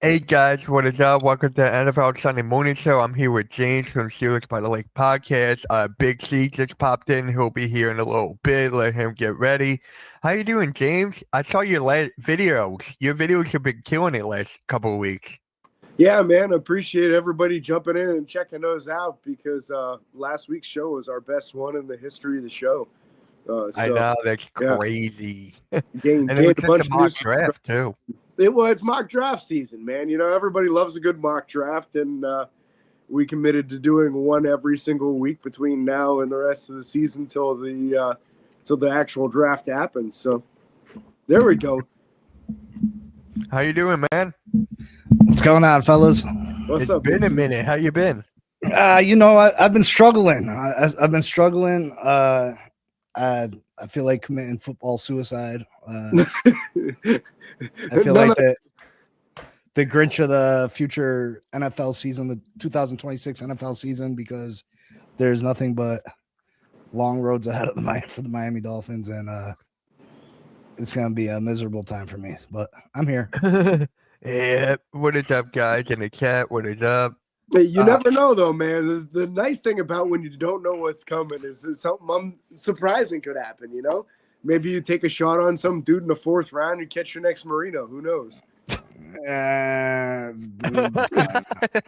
Hey guys, what is up? Welcome to the NFL Sunday Morning Show. I'm here with James from Steelers by the Lake podcast. Big C just popped in. He'll be here in a little bit. Let him get ready. How you doing, James? I saw your videos. Your videos have been killing it last couple of weeks. Yeah, man, appreciate everybody jumping in and checking those out because last week's show was our best one in the history of the show. I know, that's crazy. Gained And it was a just bunch a of mock news. draft too. It's mock draft season, man. You know, everybody loves a good mock draft, and we committed to doing one every single week between now and the rest of the season till the actual draft happens. So there we go. How you doing, man? What's going on, fellas? What's up? It's been a minute. How you been? I've been struggling. I've been struggling. I feel like committing football suicide. I feel like the Grinch of the future NFL season, the 2026 NFL season, because there's nothing but long roads ahead of for the Miami Dolphins, and it's gonna be a miserable time for me. But I'm here. Yeah. What is up, guys? In the chat, what is up? You never know, though, man. The nice thing about when you don't know what's coming is something surprising could happen, you know? Maybe you take a shot on some dude in the fourth round and catch your next Marino. Who knows?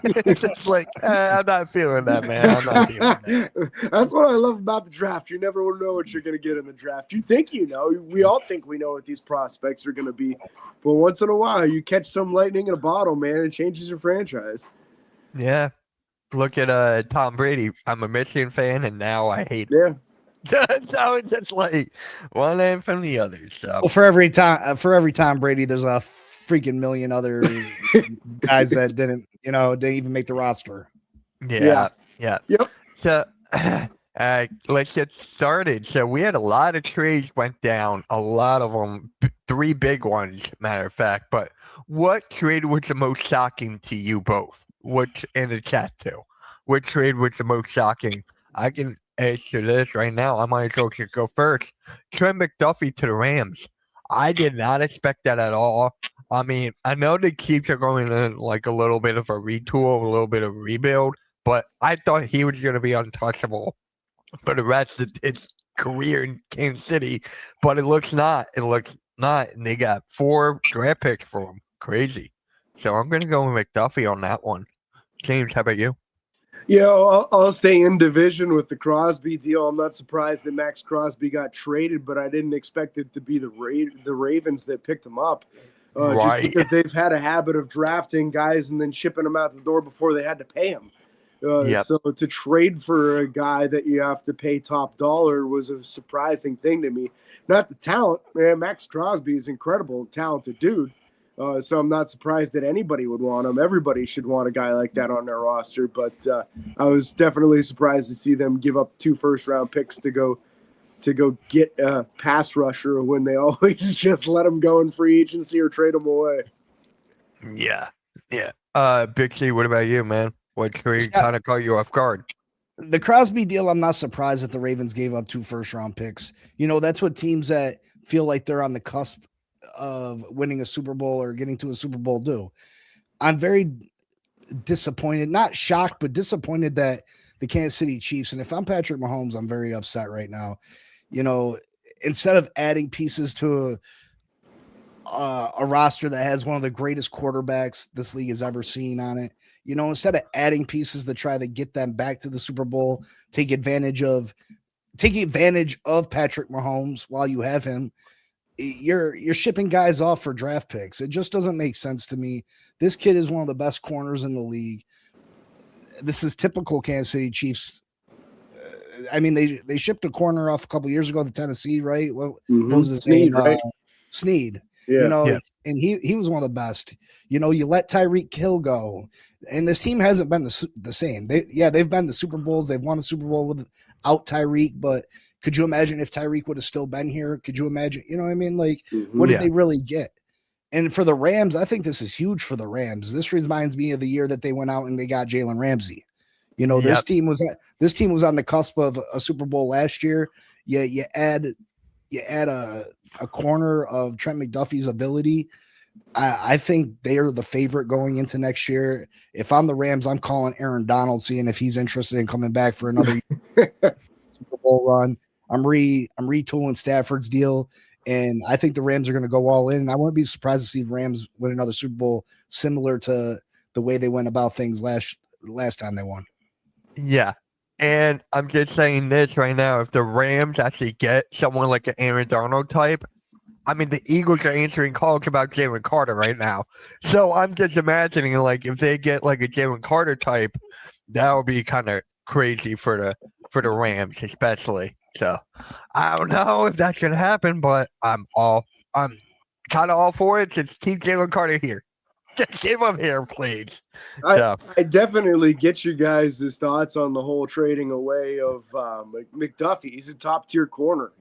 It's just like, I'm not feeling that, man. I'm not feeling that. That's what I love about the draft. You never will know what you're going to get in the draft. You think you know. We all think we know what these prospects are going to be. But once in a while, you catch some lightning in a bottle, man. It changes your franchise. Yeah. Look at Tom Brady. I'm a Michigan fan, and now I hate him. Yeah. So it's just like one end from the other. So Well, for every Tom Brady, there's a freaking million other guys that didn't even make the roster. Yeah. Yep. So let's get started. So we had a lot of trades went down, a lot of them, three big ones, matter of fact. But what trade was the most shocking to you both? What's in the chat too? What trade was the most shocking? I can answer this right now. I might as well just go first. Trent McDuffie to the Rams. I did not expect that at all. I mean, I know the Chiefs are going in like a little bit of a retool, a little bit of a rebuild, but I thought he was going to be untouchable for the rest of his career in Kansas City, but it looks not. It looks not, and they got 4 draft picks for him. Crazy. So I'm going to go with McDuffie on that one. James, how about you? Yeah, I'll stay in division with the Crosby deal. I'm not surprised that Max Crosby got traded, but I didn't expect it to be the Ravens that picked him up. Right. Just because they've had a habit of drafting guys and then shipping them out the door before they had to pay them. Yep. So to trade for a guy that you have to pay top dollar was a surprising thing to me. Not the talent, man. Max Crosby is incredible, talented dude. So I'm not surprised that anybody would want him. Everybody should want a guy like that on their roster. But I was definitely surprised to see them give up 2 first-round picks to go get a pass rusher when they always just let him go in free agency or trade him away. Yeah. Big C, what about you, man? What trade kind of caught you off guard? The Crosby deal, I'm not surprised that the Ravens gave up 2 first-round picks. You know, that's what teams that feel like they're on the cusp of winning a Super Bowl or getting to a Super Bowl do. I'm very disappointed, not shocked, but disappointed that the Kansas City Chiefs, and if I'm Patrick Mahomes, I'm very upset right now. You know, instead of adding pieces to a roster that has one of the greatest quarterbacks this league has ever seen on it, you know, instead of adding pieces to try to get them back to the Super Bowl, take advantage of Patrick Mahomes while you have him, you're shipping guys off for draft picks. It just doesn't make sense to me. This kid is one of the best corners in the league. This is typical Kansas City Chiefs. I mean, they shipped a corner off a couple years ago to Tennessee, right? What was his name? Right? Snead. Yeah. You know, and he was one of the best. You know, you let Tyreek Hill go, and this team hasn't been the same. They've been to Super Bowls. They've won a Super Bowl without Tyreek, but could you imagine if Tyreek would have still been here? Could you imagine? You know what I mean? Like, what did they really get? And for the Rams, I think this is huge for the Rams. This reminds me of the year that they went out and they got Jalen Ramsey. You know, this team was on the cusp of a Super Bowl last year. You add a corner of Trent McDuffie's ability. I think they are the favorite going into next year. If I'm the Rams, I'm calling Aaron Donald, seeing if he's interested in coming back for another Super Bowl run. I'm retooling Stafford's deal, and I think the Rams are going to go all in. I wouldn't be surprised to see the Rams win another Super Bowl similar to the way they went about things last time they won. Yeah. And I'm just saying this right now. If the Rams actually get someone like an Aaron Donald type, I mean, the Eagles are answering calls about Jalen Carter right now. So I'm just imagining, like, if they get like a Jalen Carter type, that would be kind of crazy for the Rams, especially. So I don't know if that's gonna happen, but I'm kind of all for it. Just keep Jalen Carter here. Just keep him here, please. I definitely get you guys' thoughts on the whole trading away of McDuffie. He's a top tier corner,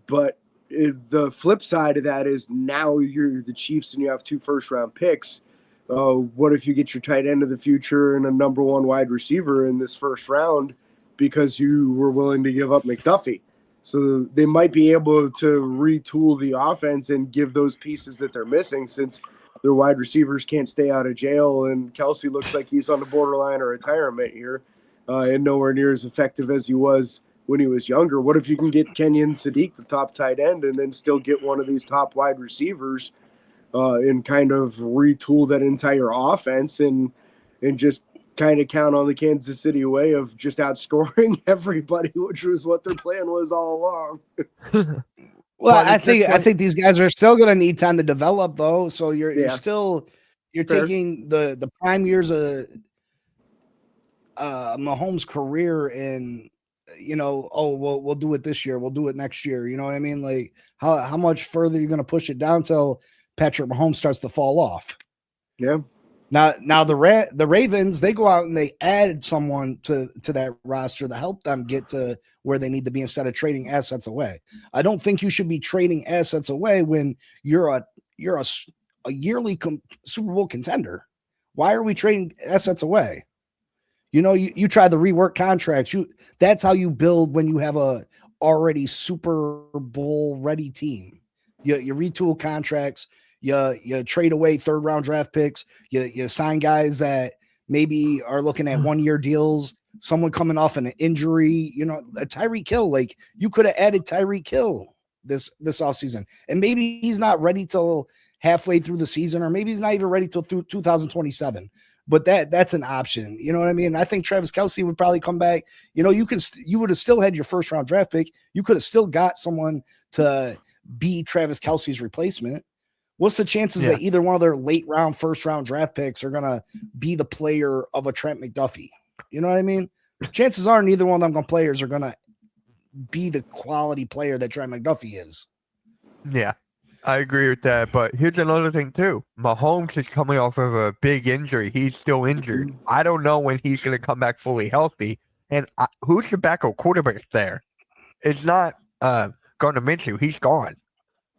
but the flip side of that is now you're the Chiefs and you have 2 first-round picks. What if you get your tight end of the future and a number 1 wide receiver in this first round because you were willing to give up McDuffie? So they might be able to retool the offense and give those pieces that they're missing, since their wide receivers can't stay out of jail, and Kelsey looks like he's on the borderline of retirement here, and nowhere near as effective as he was when he was younger. What if you can get Kenyon Sadiq, the top tight end, and then still get one of these top wide receivers and kind of retool that entire offense and just kind of count on the Kansas City way of just outscoring everybody, which was what their plan was all along. Well, I think these guys are still going to need time to develop, though. So you're taking the prime years of Mahomes' career and we'll do it this year, we'll do it next year. You know what I mean? Like how much further are you going to push it down till Patrick Mahomes starts to fall off? Yeah. Now the Ravens, they go out and they add someone to that roster to help them get to where they need to be instead of trading assets away. I don't think you should be trading assets away when you're a yearly Super Bowl contender. Why are we trading assets away? You try to rework contracts. That's how you build when you have a already Super Bowl ready team. You retool contracts. You trade away 3rd round draft picks. You sign guys that maybe are looking at 1-year deals. Someone coming off an injury, a Tyreek Hill. Like you could have added Tyreek Hill this offseason, and maybe he's not ready till halfway through the season, or maybe he's not even ready till through 2027. But that's an option. You know what I mean? I think Travis Kelce would probably come back. You would have still had your 1st round draft pick. You could have still got someone to be Travis Kelce's replacement. What's the chances that either one of their late round, 1st round draft picks are going to be the player of a Trent McDuffie? You know what I mean? Chances are neither one of them players are going to be the quality player that Trent McDuffie is. Yeah, I agree with that. But here's another thing too. Mahomes is coming off of a big injury. He's still injured. I don't know when he's going to come back fully healthy. And who's the backup quarterback there? It's not Gardner Minshew. He's gone.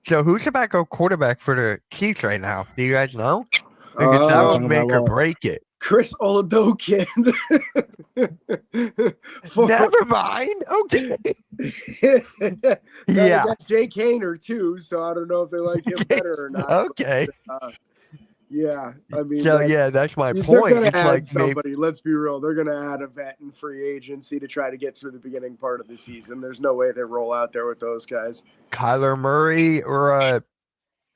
So who's the backup quarterback for the Chiefs right now? Do you guys know? Because that would make or break it. Chris Oladokin. Never mind. Okay. They got Jake Haener too, so I don't know if they like him better or not. Okay. But, yeah, I mean. So that's my point. They're going to add like somebody. Let's be real. They're going to add a vet in free agency to try to get through the beginning part of the season. There's no way they roll out there with those guys. Kyler Murray or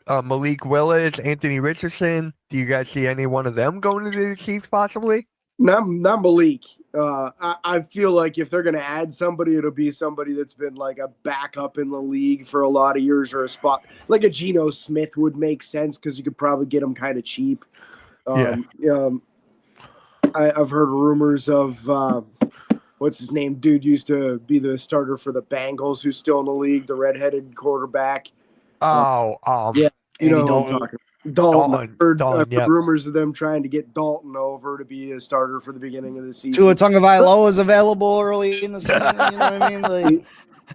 Malik Willis, Anthony Richardson. Do you guys see any one of them going to the Chiefs possibly? Not Malik. I feel like if they're going to add somebody, it'll be somebody that's been like a backup in the league for a lot of years, or a spot like a Geno Smith would make sense because you could probably get him kind of cheap. I've heard rumors of what's his name? Dude used to be the starter for the Bengals, who's still in the league, the redheaded quarterback. Dalton. Dalton. Heard rumors of them trying to get Dalton over to be a starter for the beginning of the season. Tua Tagovailoa is available early in the season. You know what I mean? Like,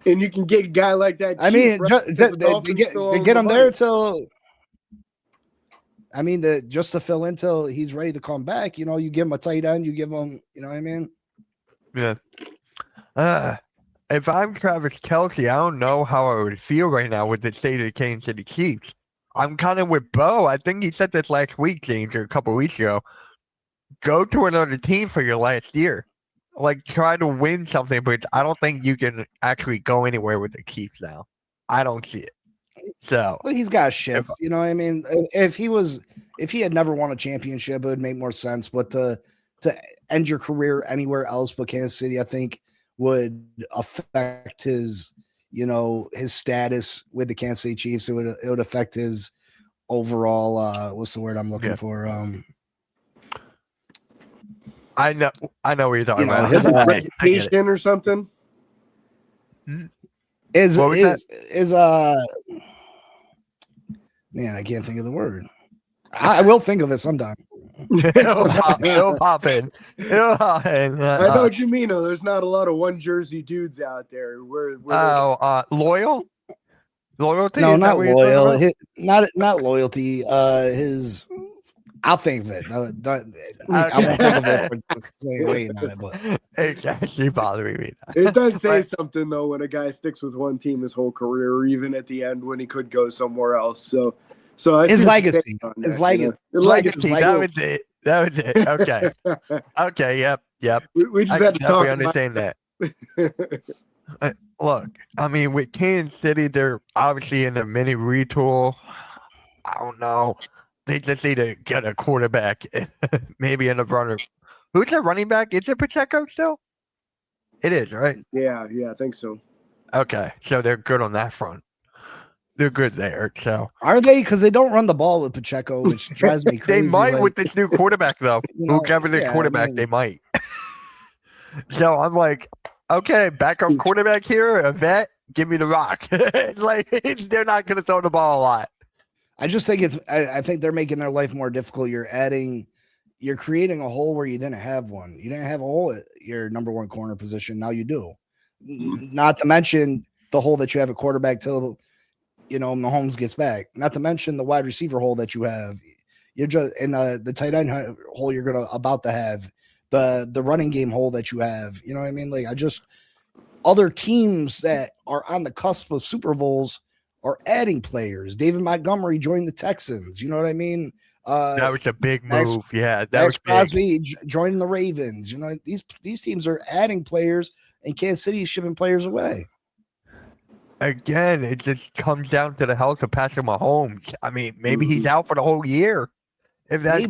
and you can get a guy like that. I mean, they get him there till. I mean, just to fill in till he's ready to come back. You give him a tight end. You give him. You know what I mean? Yeah. If I'm Travis Kelce, I don't know how I would feel right now with the state of the Kansas City Chiefs. I'm kind of with Bo. I think he said this last week, James, or a couple weeks ago. Go to another team for your last year. Like, try to win something, but I don't think you can actually go anywhere with the Chiefs now. I don't see it. So, Well, he's got ships. You know what I mean? If he had never won a championship, it would make more sense. But to end your career anywhere else but Kansas City, I think would affect his, his status with the Kansas City Chiefs. It would affect his overall what's the word I'm looking for? I know what you're talking about. His reputation or something. Is man, I can't think of the word. I will think of it sometime. It'll pop in. I know what you mean. Though. There's not a lot of one jersey dudes out there. Loyalty? No, not loyal. Not loyalty. I'll think of it. I won't think of it. Waiting on it, but it's actually bothering me. It does say something though when a guy sticks with one team his whole career, or even at the end when he could go somewhere else. So his legacy. His legacy. That was it. Okay. Okay. Yep. We just had to talk. Understand that. Look, I mean, with Kansas City, they're obviously in a mini retool. I don't know. They just need to get a quarterback, maybe in a runner. Who's their running back? Is it Pacheco still? It is, right? Yeah, I think so. Okay, so they're good on that front. They're good there. So are they? Because they don't run the ball with Pacheco, which drives me crazy. They might with this new quarterback, though. Whoever the quarterback, they might. So I'm like, okay, backup quarterback here, a vet. Give me the rock. Like they're not going to throw the ball a lot. I just think I think they're making their life more difficult. You're creating a hole where you didn't have one. You didn't have a hole at your number one corner position. Now you do. Not to mention the hole that you have at quarterback till, Mahomes gets back. Not to mention the wide receiver hole that you have. You're just in the tight end hole you're about to have. The running game hole that you have. You know what I mean? Like other teams that are on the cusp of Super Bowls are adding players. David Montgomery joined the Texans. You know what I mean? That was a big move. That Max was Crosby joining the Ravens. These teams are adding players, and Kansas City is shipping players away. Again, it just comes down to the health of Patrick Mahomes. I mean, maybe he's out for the whole year. If that's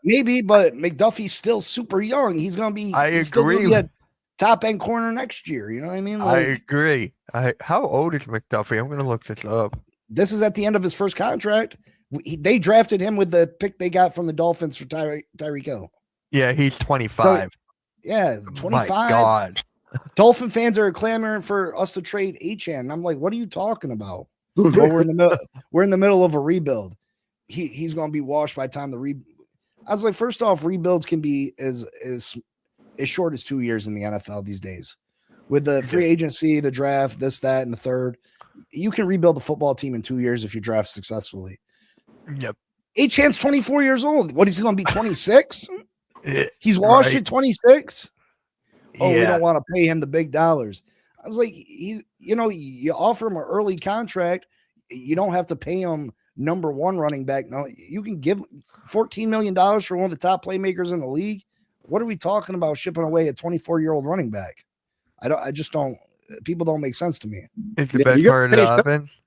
maybe, but McDuffie's still super young. He's gonna be. I agree. Still gonna be a top end corner next year. You know what I mean? I agree. How old is McDuffie? I'm gonna look this up. This is at the end of his first contract. They drafted him with the pick they got from the Dolphins for Tyreek Hill. Yeah, he's 25. So, yeah, 25. My God. Dolphin fans are clamoring for us to trade Achane. And I'm like, what are you talking about? Well, we're in the middle of a rebuild. He's going to be washed by the time I was like, first off, rebuilds can be as short as 2 years in the NFL these days. With the free agency, the draft, this, that, and the third, you can rebuild a football team in 2 years if you draft successfully. Yep. Achane's 24 years old. What is he going to be? 26? He's washed at 26. Oh, we don't want to pay him the big dollars. I was like, you offer him an early contract. You don't have to pay him number one running back. No, you can give $14 million for one of the top playmakers in the league. What are we talking about shipping away a 24-year-old running back? I just don't. People don't make sense to me. It's the best part of the offense.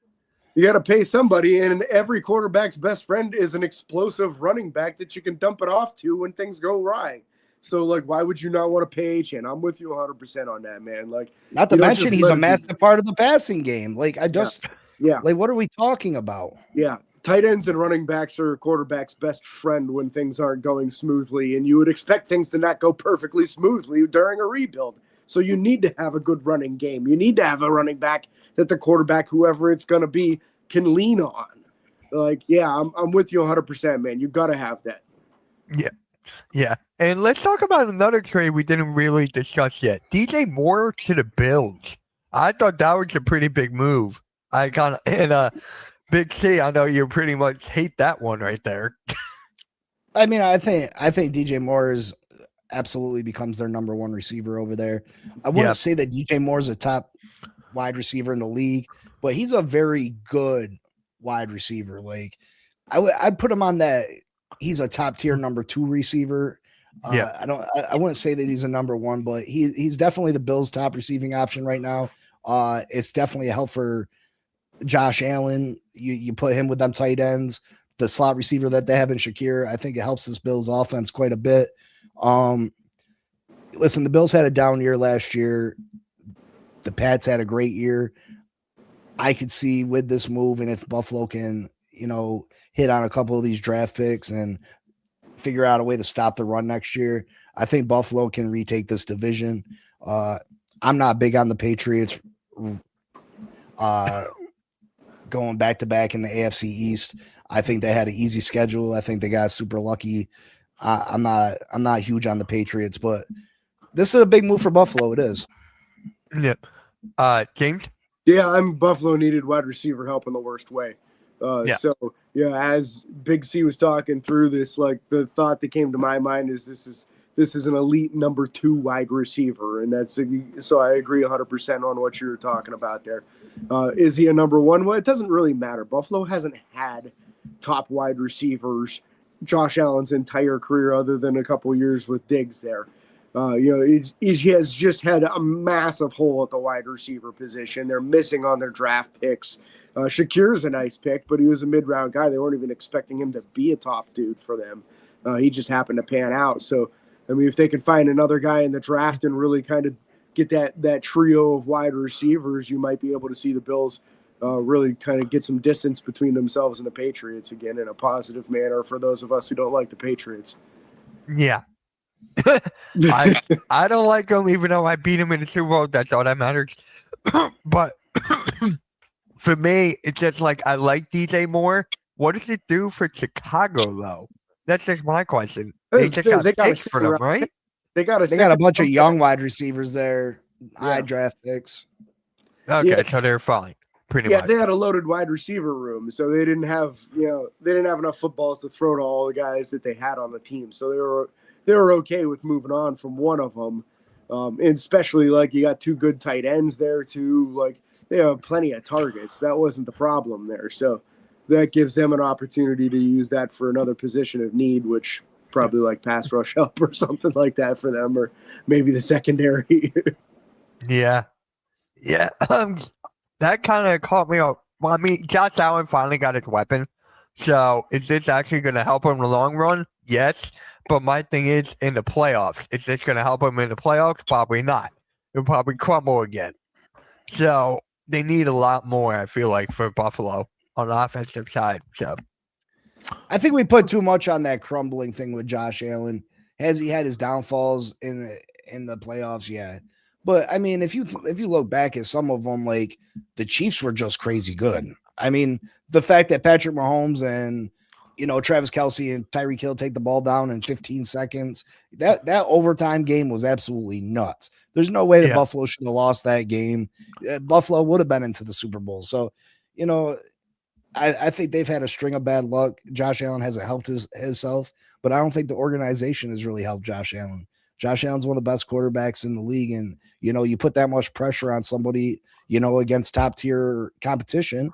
You got to pay somebody, and every quarterback's best friend is an explosive running back that you can dump it off to when things go right. So, why would you not want to pay Achane? I'm with you 100% on that, man. Not to mention he's a massive part of the passing game. What are we talking about? Yeah. Tight ends and running backs are a quarterback's best friend when things aren't going smoothly, and you would expect things to not go perfectly smoothly during a rebuild. So you need to have a good running game. You need to have a running back that the quarterback, whoever it's going to be, can lean on. I'm with you 100%, man. You got to have that. Yeah. And let's talk about another trade we didn't really discuss yet. DJ Moore to the Bills. I thought that was a pretty big move. Big C, I know you pretty much hate that one right there. I mean, I think DJ Moore is absolutely becomes their number one receiver over there. I wouldn't say that DJ Moore is a top wide receiver in the league, but he's a very good wide receiver. Like I'd put him on that. He's a top tier number 2 receiver. Yeah. I wouldn't say that he's a number 1, but he's definitely the Bills' top receiving option right now. It's definitely a help for Josh Allen. You put him with them tight ends, the slot receiver that they have in Shakir. I think it helps this Bills offense quite a bit. Listen, the Bills had a down year last year. The Pats had a great year. I could see with this move, and if Buffalo can, hit on a couple of these draft picks and figure out a way to stop the run next year, I think Buffalo can retake this division. I'm not big on the Patriots going back to back in the AFC East. I think they had an easy schedule. I think they got super lucky. I'm not huge on the Patriots, but this is a big move for Buffalo. It is. Yeah. James? Yeah, Buffalo needed wide receiver help in the worst way. Yeah. So, as Big C was talking through this, like the thought that came to my mind is this is an elite number 2 wide receiver, and so I agree 100% on what you're talking about there. Is he a number 1? Well, it doesn't really matter. Buffalo hasn't had top wide receivers Josh Allen's entire career, other than a couple years with Diggs there. He has just had a massive hole at the wide receiver position. They're missing on their draft picks. Shakir's a nice pick, but he was a mid-round guy. They weren't even expecting him to be a top dude for them. He just happened to pan out. So, I mean, if they can find another guy in the draft and really kind of get that trio of wide receivers, you might be able to see the Bills really kind of get some distance between themselves and the Patriots again in a positive manner for those of us who don't like the Patriots. Yeah. I don't like them, even though I beat them in the Super Bowl. That's all that matters. But for me, it's just like I like DJ more. What does it do for Chicago, though? That's just my question. They just got picks for them, right? They got a bunch of young wide receivers there, high draft picks. Okay, so they're fine. Pretty much. They had a loaded wide receiver room, so they didn't have enough footballs to throw to all the guys that they had on the team. So they were okay with moving on from one of them, and especially like you got 2 good tight ends there too. Like they have plenty of targets. That wasn't the problem there. So that gives them an opportunity to use that for another position of need, which probably like pass rush help or something like that for them, or maybe the secondary. Yeah. That kind of caught me off. Well, I mean, Josh Allen finally got his weapon. So is this actually going to help him in the long run? Yes. But my thing is, in the playoffs, is this going to help him in the playoffs? Probably not. He'll probably crumble again. So they need a lot more, I feel like, for Buffalo on the offensive side. So I think we put too much on that crumbling thing with Josh Allen. Has he had his downfalls in the playoffs? Yeah. But I mean, if you look back at some of them, like the Chiefs were just crazy good. I mean, the fact that Patrick Mahomes and Travis Kelce and Tyreek Hill take the ball down in 15 seconds, that overtime game was absolutely nuts. There's no way that Buffalo should have lost that game. Buffalo would have been into the Super Bowl. So, I think they've had a string of bad luck. Josh Allen hasn't helped himself, but I don't think the organization has really helped Josh Allen. Josh Allen's one of the best quarterbacks in the league. And, you put that much pressure on somebody, against top tier competition,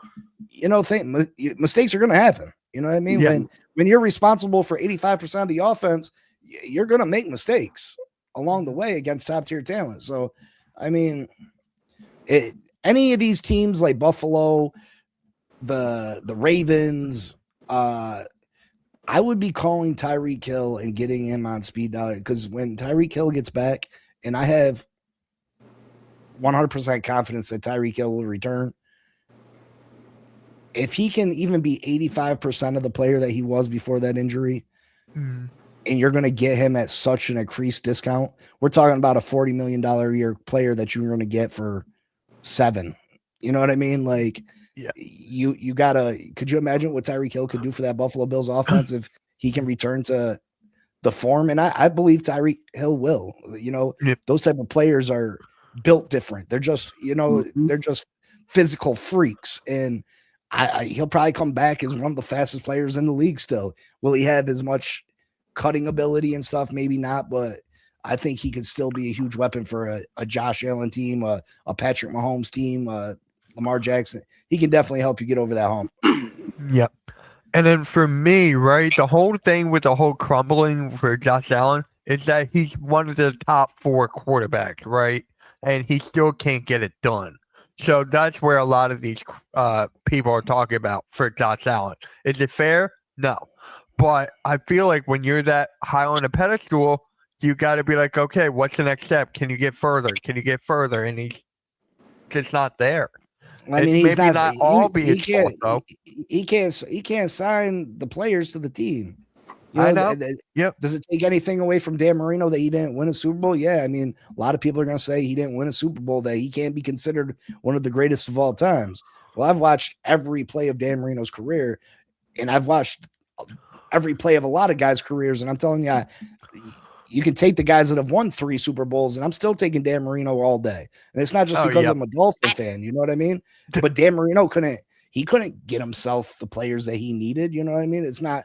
mistakes are going to happen. You know what I mean? Yeah. When you're responsible for 85% of the offense, you're going to make mistakes along the way against top tier talent. So, I mean, any of these teams like Buffalo, the Ravens, I would be calling Tyreek Hill and getting him on speed dial, because when Tyreek Hill gets back, and I have 100% confidence that Tyreek Hill will return, if he can even be 85% of the player that he was before that injury, and you're going to get him at such an increased discount, we're talking about a $40 million a year player that you're going to get for $7 million. You know what I mean? Like, you gotta. Could you imagine what Tyreek Hill could do for that Buffalo Bills offense if he can return to the form? And I believe Tyreek Hill will. Those type of players are built different. They're just, they're just physical freaks. And he'll probably come back as one of the fastest players in the league still. Will he have as much cutting ability and stuff? Maybe not, but I think he could still be a huge weapon for a Josh Allen team, a Patrick Mahomes team, Lamar Jackson. He can definitely help you get over that hump. Yep. And then for me, right, the whole thing with the whole crumbling for Josh Allen is that he's one of the top 4 quarterbacks, right? And he still can't get it done. So that's where a lot of these people are talking about for Josh Allen. Is it fair? No. But I feel like when you're that high on a pedestal, you got to be like, okay, what's the next step? Can you get further? Can you get further? And he's just not there. I It's mean, he's maybe not. not all be He his can't. fault, though. He can't sign the players to the team. I know. Yep. Does it take anything away from Dan Marino that he didn't win a Super Bowl? Yeah. I mean, a lot of people are going to say he didn't win a Super Bowl, that he can't be considered one of the greatest of all times. Well, I've watched every play of Dan Marino's career, and I've watched every play of a lot of guys' careers, and I'm telling you, you can take the guys that have won 3 Super Bowls, and I'm still taking Dan Marino all day. And it's not just because I'm a Dolphin fan, you know what I mean? But Dan Marino couldn't get himself the players that he needed, you know what I mean? It's not,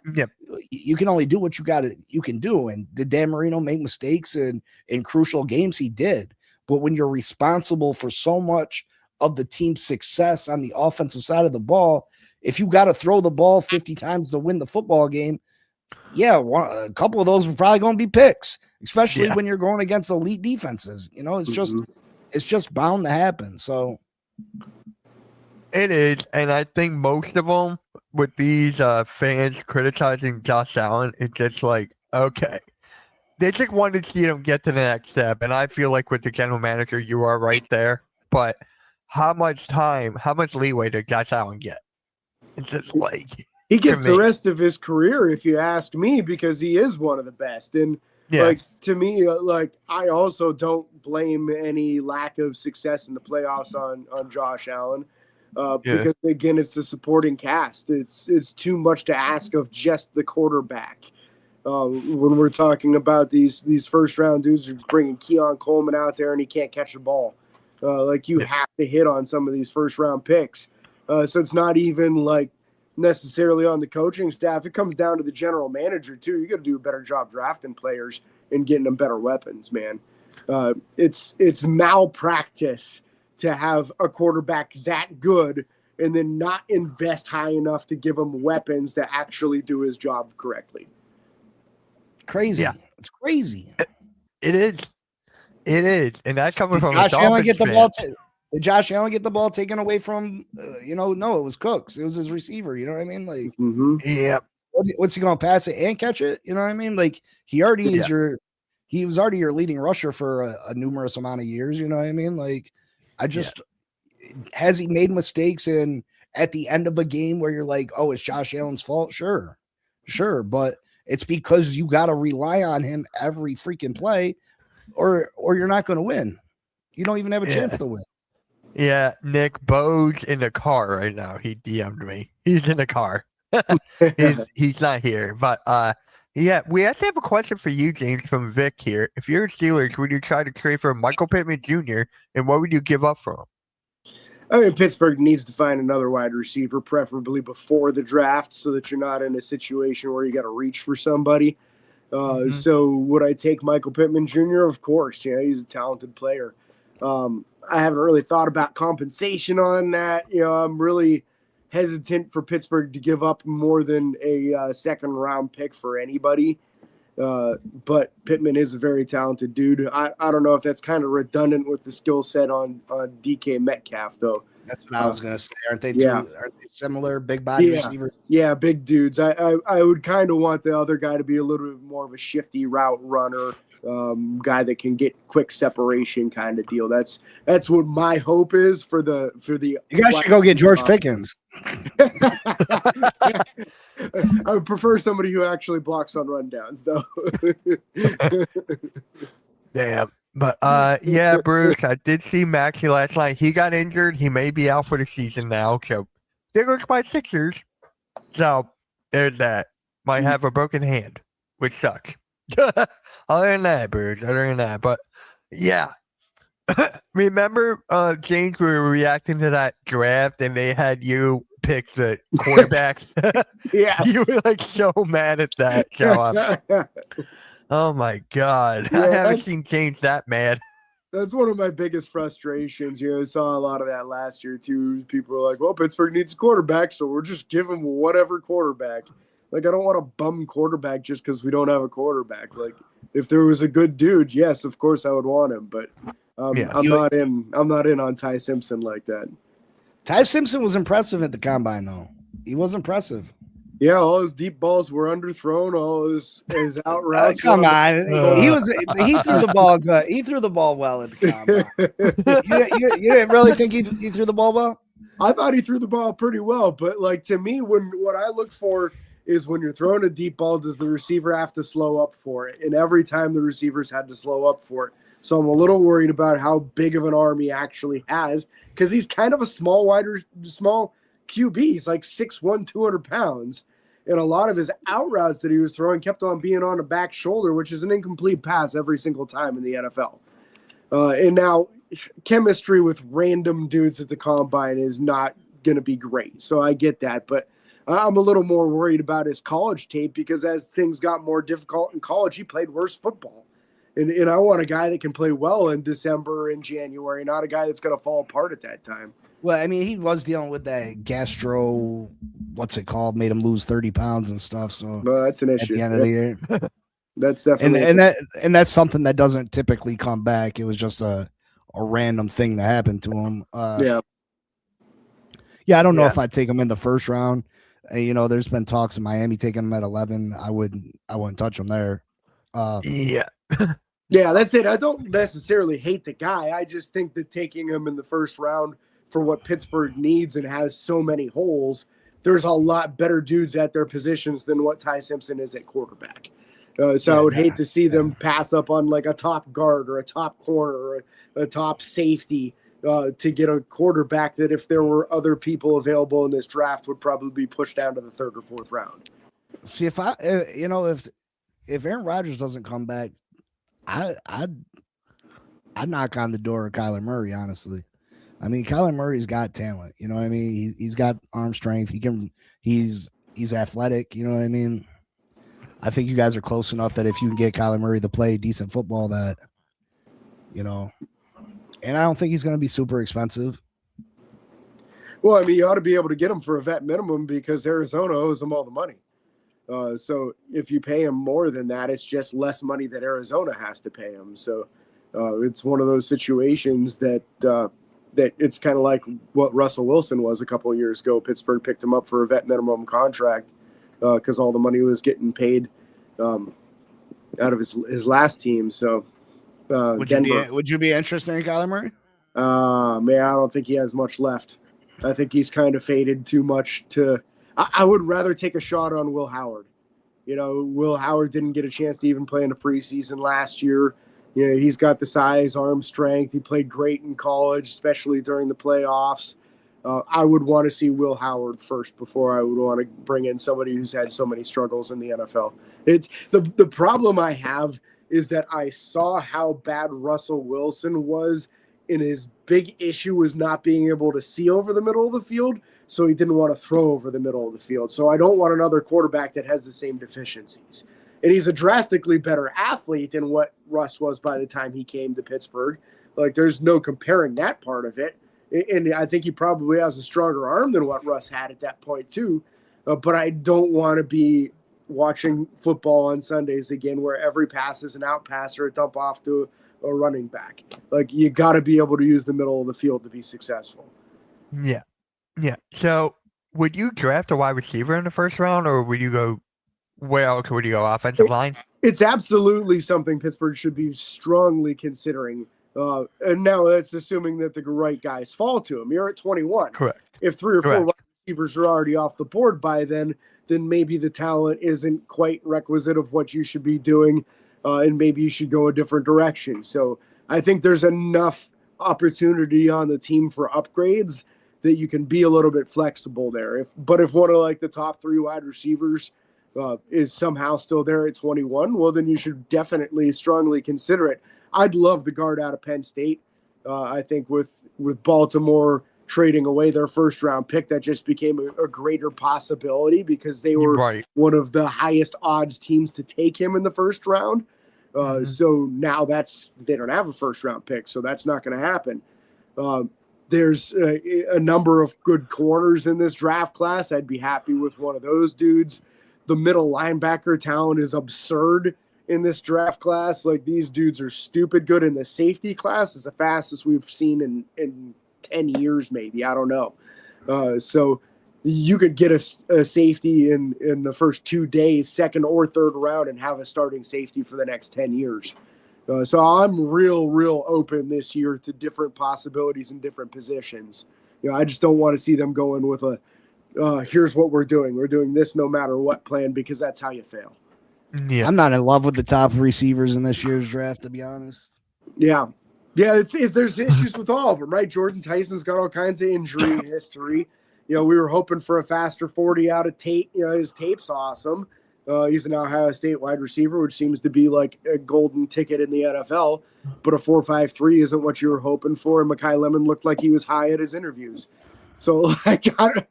you can only do what you can do. And did Dan Marino make mistakes in crucial games? He did. But when you're responsible for so much of the team's success on the offensive side of the ball, if you got to throw the ball 50 times to win the football game, a couple of those were probably going to be picks, especially when you're going against elite defenses. You know, it's just bound to happen. So it is, and I think most of them with these fans criticizing Josh Allen, it's just like, okay, they just want to see him get to the next step, and I feel like with the general manager, you are right there. But how much leeway did Josh Allen get? It's just like he gets the rest of his career, if you ask me, because he is one of the best. And like, to me, like, I also don't blame any lack of success in the playoffs on Josh Allen. Because again, it's the supporting cast. It's too much to ask of just the quarterback. When we're talking about these first round dudes who are bringing Keon Coleman out there and he can't catch the ball, like you have to hit on some of these first round picks. So it's not even like necessarily on the coaching staff. It comes down to the general manager too. You got to do a better job drafting players and getting them better weapons, man. It's malpractice to have a quarterback that good and then not invest high enough to give him weapons to actually do his job correctly. Crazy. Yeah. It's crazy. It is. It is. And that's coming from Josh Allen get the ball. Did Josh Allen get the ball taken away from, no, it was Cooks. It was his receiver. You know what I mean? Like, what's he going to pass it and catch it? You know what I mean? Like, he already is he was already your leading rusher for a numerous amount of years. You know what I mean? Like, has he made mistakes at the end of a game where you're like, oh, it's Josh Allen's fault? Sure. But it's because you got to rely on him every freaking play or you're not going to win. You don't even have a chance to win. Yeah. Nick, Bo's in the car right now. He DM'd me. He's in the car. he's not here, but, we actually have a question for you, James, from Vic here. If you're Steelers, would you try to trade for Michael Pittman Jr., and what would you give up for him? I mean, Pittsburgh needs to find another wide receiver, preferably before the draft, so that you're not in a situation where you got to reach for somebody. So would I take Michael Pittman Jr.? Of course. Yeah, he's a talented player. I haven't really thought about compensation on that. I'm really hesitant for Pittsburgh to give up more than a second-round pick for anybody. But Pittman is a very talented dude. I don't know if that's kind of redundant with the skill set on DK Metcalf, though. That's what I was going to say. Aren't they similar, big body receivers? Yeah, big dudes. I would kind of want the other guy to be a little bit more of a shifty route runner, guy that can get quick separation kind of deal. That's what my hope is for the. You guys should go get George Pickens. I would prefer somebody who actually blocks on rundowns, though. Damn. But Bruce, I did see Maxey last night. He got injured. He may be out for the season now. So there goes my Sixers. So there's that. Might have a broken hand, which sucks. Other than that, Bruce. But yeah. Remember, James, we were reacting to that draft and they had you pick the quarterback. Yes. You were like so mad at that. So, oh my God. I haven't seen James that mad. That's one of my biggest frustrations. I saw a lot of that last year too. People were like, "Well, Pittsburgh needs a quarterback, so we're just giving whatever quarterback." Like, I don't want a bum quarterback just because we don't have a quarterback. Like, if there was a good dude, yes, of course I would want him. But Yeah. I'm not in. I'm not in on Ty Simpson like that. Ty Simpson was impressive at the combine, though. He was impressive. Yeah, all his deep balls were underthrown. All his out routes. Come on, he threw the ball good. He threw the ball well at the combine. you didn't really think he threw the ball well? I thought he threw the ball pretty well, but like, to me, what I look for is when you're throwing a deep ball, does the receiver have to slow up for it? And every time the receivers had to slow up for it. So I'm a little worried about how big of an arm he actually has, because he's kind of a small QB. He's like 6'1", 200 pounds. And a lot of his out routes that he was throwing kept on being on the back shoulder, which is an incomplete pass every single time in the NFL. And now chemistry with random dudes at the combine is not going to be great. So I get that. But I'm a little more worried about his college tape, because as things got more difficult in college, he played worse football. And I want a guy that can play well in December and January, not a guy that's going to fall apart at that time. Well, I mean, he was dealing with that gastro, what's it called, made him lose 30 pounds and stuff. So that's an issue at the end of the year. That's definitely and that's something that doesn't typically come back. It was just a random thing that happened to him. Yeah, I don't know if I'd take him in the first round. There's been talks of Miami taking him at 11. I wouldn't touch him there. Yeah, that's it. I don't necessarily hate the guy. I just think that taking him in the first round for what Pittsburgh needs and has so many holes, there's a lot better dudes at their positions than what Ty Simpson is at quarterback. So I would hate to see them pass up on like a top guard or a top corner or a top safety to get a quarterback that, if there were other people available in this draft, would probably be pushed down to the third or fourth round. See, if Aaron Rodgers doesn't come back, I'd knock on the door of Kyler Murray, honestly. I mean, Kyler Murray's got talent. You know what I mean? He's got arm strength. He's athletic. You know what I mean? I think you guys are close enough that if you can get Kyler Murray to play decent football, that, and I don't think he's going to be super expensive. Well, I mean, you ought to be able to get him for a vet minimum, because Arizona owes him all the money. So if you pay him more than that, it's just less money that Arizona has to pay him. So it's one of those situations that it's kind of like what Russell Wilson was a couple of years ago. Pittsburgh picked him up for a vet minimum contract because all the money was getting paid out of his last team. So would you be interested in Kyler Murray? Man, I don't think he has much left. I think he's kind of faded too much to. I would rather take a shot on Will Howard. Will Howard didn't get a chance to even play in the preseason last year. He's got the size, arm strength. He played great in college, especially during the playoffs. I would want to see Will Howard first before I would want to bring in somebody who's had so many struggles in the NFL. It's the problem I have is that I saw how bad Russell Wilson was, and his big issue was not being able to see over the middle of the field, so he didn't want to throw over the middle of the field. So I don't want another quarterback that has the same deficiencies. And he's a drastically better athlete than what Russ was by the time he came to Pittsburgh. Like, there's no comparing that part of it. And I think he probably has a stronger arm than what Russ had at that point too. But I don't want to be watching football on Sundays again where every pass is an out pass or a dump off to a running back. Like, you got to be able to use the middle of the field to be successful. Yeah. So would you draft a wide receiver in the first round, or would you go, where else would you go, offensive line? It's absolutely something Pittsburgh should be strongly considering. And now that's assuming that the right guys fall to him. You're at 21. Correct. If 3 or 4 wide receivers are already off the board by then maybe the talent isn't quite requisite of what you should be doing, and maybe you should go a different direction. So I think there's enough opportunity on the team for upgrades that you can be a little bit flexible there. If one of like the top 3 wide receivers is somehow still there at 21, well, then you should definitely strongly consider it. I'd love the guard out of Penn State. I think with Baltimore trading away their first round pick, that just became a greater possibility because they were one of the highest odds teams to take him in the first round. So now they don't have a first round pick, so that's not going to happen. There's a number of good corners in this draft class. I'd be happy with one of those dudes. The middle linebacker talent is absurd in this draft class. Like, these dudes are stupid good. In the safety class is the fastest we've seen in 10 years, maybe. I don't know. So you could get a safety in the first 2 days, second or third round, and have a starting safety for the next 10 years. So I'm real open this year to different possibilities in different positions. I just don't want to see them going with here's what we're doing. We're doing this no matter what plan, because that's how you fail. Yeah. I'm not in love with the top receivers in this year's draft, to be honest. Yeah. There's issues with all of them, right? Jordan Tyson's got all kinds of injury history. We were hoping for a faster 40 out of Tate. His tape's awesome. He's an Ohio State wide receiver, which seems to be like a golden ticket in the NFL. But a 4.53 isn't what you were hoping for. And Mekhi Lemon looked like he was high at his interviews. So, like, I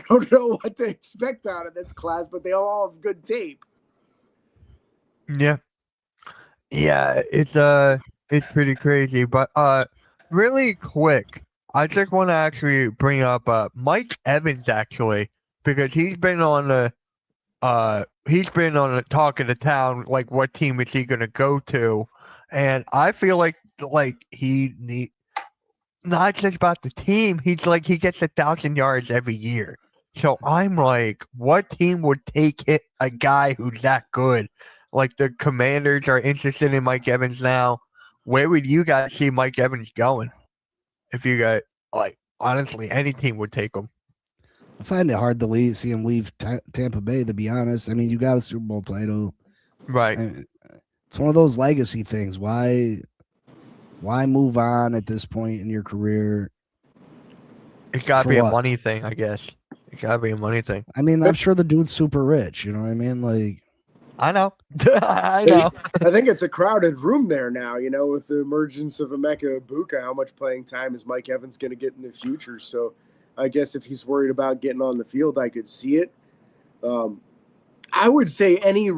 don't know what to expect out of this class, but they all have good tape. Yeah. Yeah, it's pretty crazy. But really quick, I just want to actually bring up Mike Evans, actually, because he's been on the talk of the town, like, what team is he gonna go to? And I feel like he not just about the team, he's like, he gets 1,000 yards every year. So I'm like, what team would take a guy who's that good? Like, the Commanders are interested in Mike Evans now. Where would you guys see Mike Evans going? If you got, like, honestly, any team would take him. I find it hard to see him leave Tampa Bay, to be honest. I mean, you got a Super Bowl title. Right. It's one of those legacy things. Why move on at this point in your career? It's got to be a money thing, I guess. It's got to be a money thing. I mean, I'm sure the dude's super rich. You know what I mean? Like, I know. I know. I think it's a crowded room there now, with the emergence of Emeka Egbuka. How much playing time is Mike Evans going to get in the future? So I guess if he's worried about getting on the field, I could see it. I would say any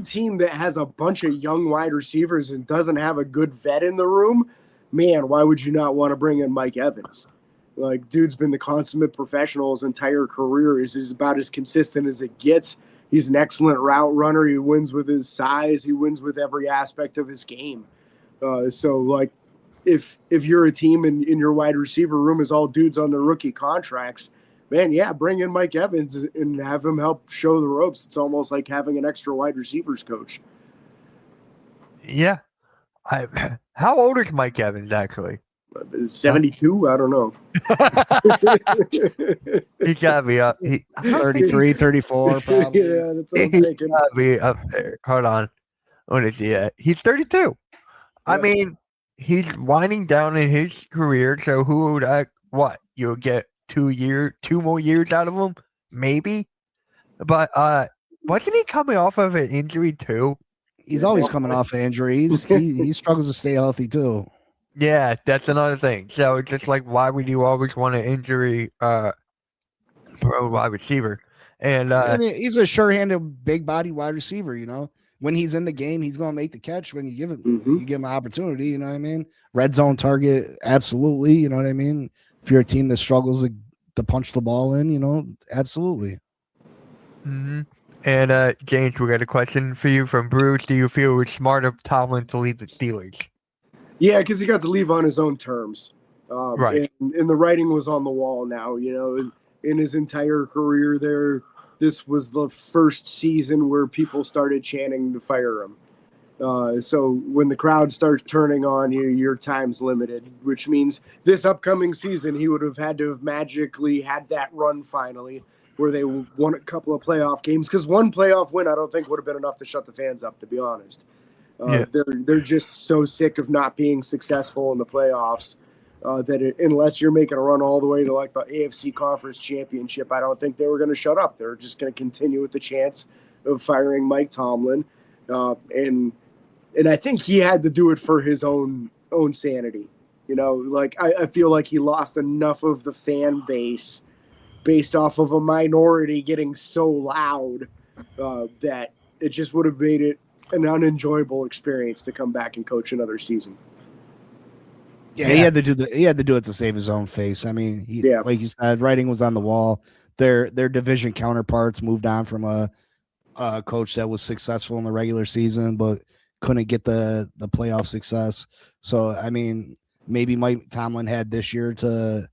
team that has a bunch of young wide receivers and doesn't have a good vet in the room, man, why would you not want to bring in Mike Evans? Like, dude's been the consummate professional his entire career. Is about as consistent as it gets. He's an excellent route runner. He wins with his size. He wins with every aspect of his game. So, like, if you're a team and in your wide receiver room is all dudes on their rookie contracts, man, yeah, bring in Mike Evans and have him help show the ropes. It's almost like having an extra wide receivers coach. Yeah. How old is Mike Evans, actually? 72? I don't know. He got to be up. 33, 34, probably. Yeah, that's what I'm thinking. Got to be up there. Hold on. What is he at? He's 32. Yeah. I mean, he's winding down in his career, so who would you'll get 2 more years out of him? Maybe. But wasn't he coming off of an injury too? He's always coming off of injuries. He struggles to stay healthy too. Yeah, that's another thing. So it's just like, why would you always want an injury for a wide receiver? And he's a sure-handed, big-body wide receiver. When he's in the game, he's going to make the catch. When you give him an opportunity, you know what I mean? Red zone target, absolutely. You know what I mean? If you're a team that struggles to punch the ball in, absolutely. Mm-hmm. And James, we got a question for you from Bruce. Do you feel it was smart of Tomlin to leave the Steelers? Yeah, because he got to leave on his own terms. Right. And the writing was on the wall now. In his entire career there, this was the first season where people started chanting to fire him. So when the crowd starts turning on you, your time's limited, which means this upcoming season he would have had to have magically had that run finally where they won a couple of playoff games. Because one playoff win I don't think would have been enough to shut the fans up, to be honest. They're just so sick of not being successful in the playoffs that unless you're making a run all the way to like the AFC Conference Championship, I don't think they were going to shut up. They're just going to continue with the chance of firing Mike Tomlin, and I think he had to do it for his own sanity. I feel like he lost enough of the fan base based off of a minority getting so loud that it just would have made it an unenjoyable experience to come back and coach another season. Yeah, he had to do it to save his own face. I mean, like you said, writing was on the wall. Their division counterparts moved on from a coach that was successful in the regular season but couldn't get the playoff success. So I mean, maybe Mike Tomlin had this year to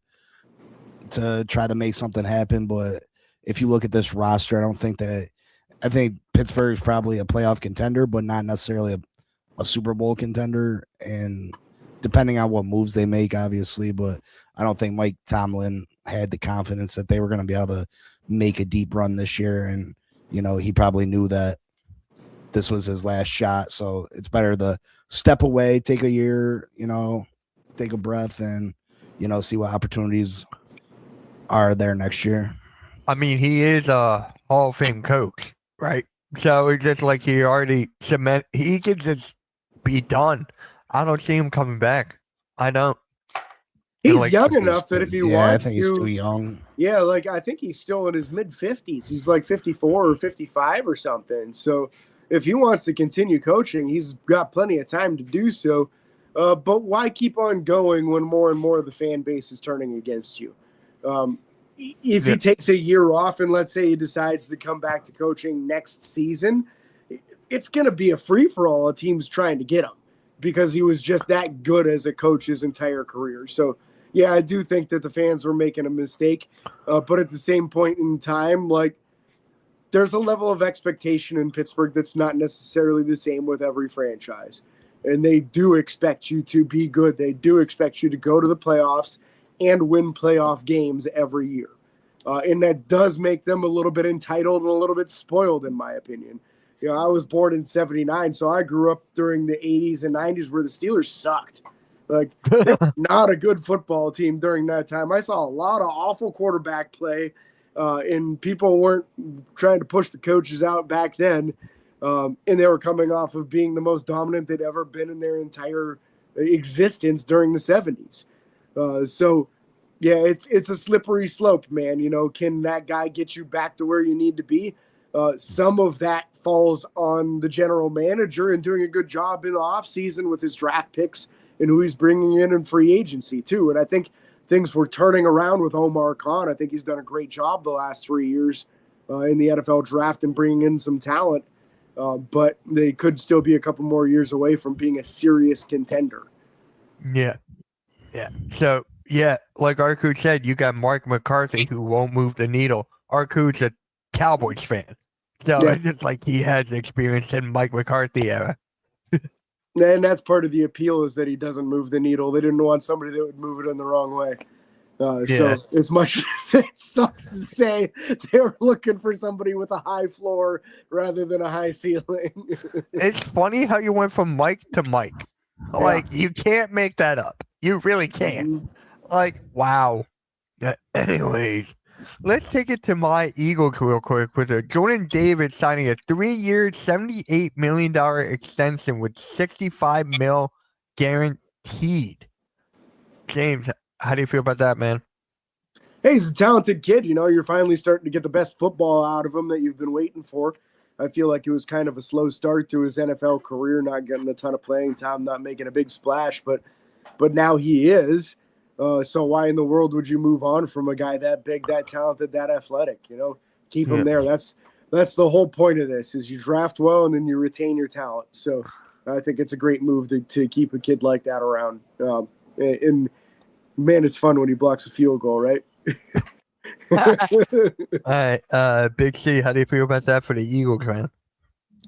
try to make something happen, but if you look at this roster, I think Pittsburgh's probably a playoff contender, but not necessarily a Super Bowl contender, and depending on what moves they make, obviously, but I don't think Mike Tomlin had the confidence that they were going to be able to make a deep run this year. And, you know, he probably knew that this was his last shot. So it's better to step away, take a year, you know, take a breath and, you know, see what opportunities are there next year. I mean, he is a Hall of Fame coach, right? So it's just like he already he can just be done. I don't see him coming back. I don't. He's young enough that if he wants I think he's too young. Yeah, like I think he's still in his mid-50s. He's like 54 or 55 or something. So if he wants to continue coaching, he's got plenty of time to do so. But why keep on going when more and more of the fan base is turning against you? If he takes a year off and let's say he decides to come back to coaching next season, it's going to be a free-for-all of teams trying to get him because he was just that good as a coach his entire career. So, yeah, I do think that the fans were making a mistake. But at the same point in time, like, there's a level of expectation in Pittsburgh that's not necessarily the same with every franchise. And they do expect you to be good. They do expect you to go to the playoffs and win playoff games every year. And that does make them a little bit entitled and a little bit spoiled, in my opinion. You know, I was born in 79, so I grew up during the 80s and 90s where the Steelers sucked. Like, they were not a good football team during that time. I saw a lot of awful quarterback play, and people weren't trying to push the coaches out back then. And they were coming off of being the most dominant they'd ever been in their entire existence during the 70s. So, yeah, it's a slippery slope, man. You know, can that guy get you back to where you need to be? Some of that falls on the general manager and doing a good job in the offseason with his draft picks and who he's bringing in free agency, too. And I think things were turning around with Omar Khan. I think he's done a great job the last 3 years in the NFL draft and bringing in some talent. But they could still be a couple more years away from being a serious contender. Yeah. Yeah. So, yeah, like Arku said, you got Mark McCarthy who won't move the needle. Arku's a Cowboys fan. So it's just like he has experience in Mike McCarthy era. And that's part of the appeal is that he doesn't move the needle. They didn't want somebody that would move it in the wrong way. So as much as it sucks to say, they were looking for somebody with a high floor rather than a high ceiling. It's funny how you went from Mike to Mike. Like, you can't make that up. You really can't. Mm-hmm. Like, wow. Anyways, let's take it to my Eagles real quick with Jordan Davis signing a 3-year, $78 million extension with $65 million guaranteed. James, how do you feel about that, man? Hey, he's a talented kid. You know, you're finally starting to get the best football out of him that you've been waiting for. I feel like it was kind of a slow start to his NFL career, not getting a ton of playing time, not making a big splash, but now he is. So why in the world would you move on from a guy that big, that talented, that athletic? You know, keep him there. That's the whole point of this is you draft well and then you retain your talent. So I think it's a great move to keep a kid like that around. And man, it's fun when he blocks a field goal, right? All right, Big C, how do you feel about that for the Eagles, man?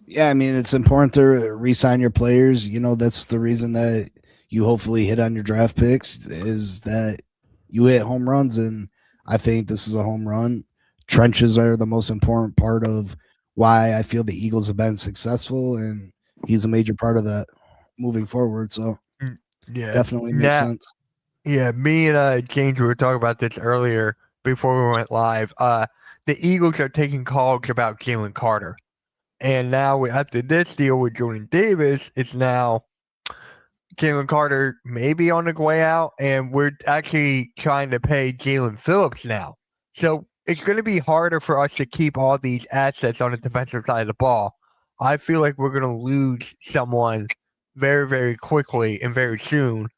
Yeah, I mean, it's important to re-sign your players. You know, that's the reason that you hopefully hit on your draft picks is that you hit home runs, and I think this is a home run. Trenches are the most important part of why I feel the Eagles have been successful, and he's a major part of that moving forward. So, definitely makes sense. Yeah, me and James, we were talking about this earlier before we went live. The Eagles are taking calls about Jalen Carter. And now after this deal with Jordan Davis, it's now Jalen Carter maybe on the way out, and we're actually trying to pay Jalen Phillips now. So it's going to be harder for us to keep all these assets on the defensive side of the ball. I feel like we're gonna lose someone very, very quickly and very soon.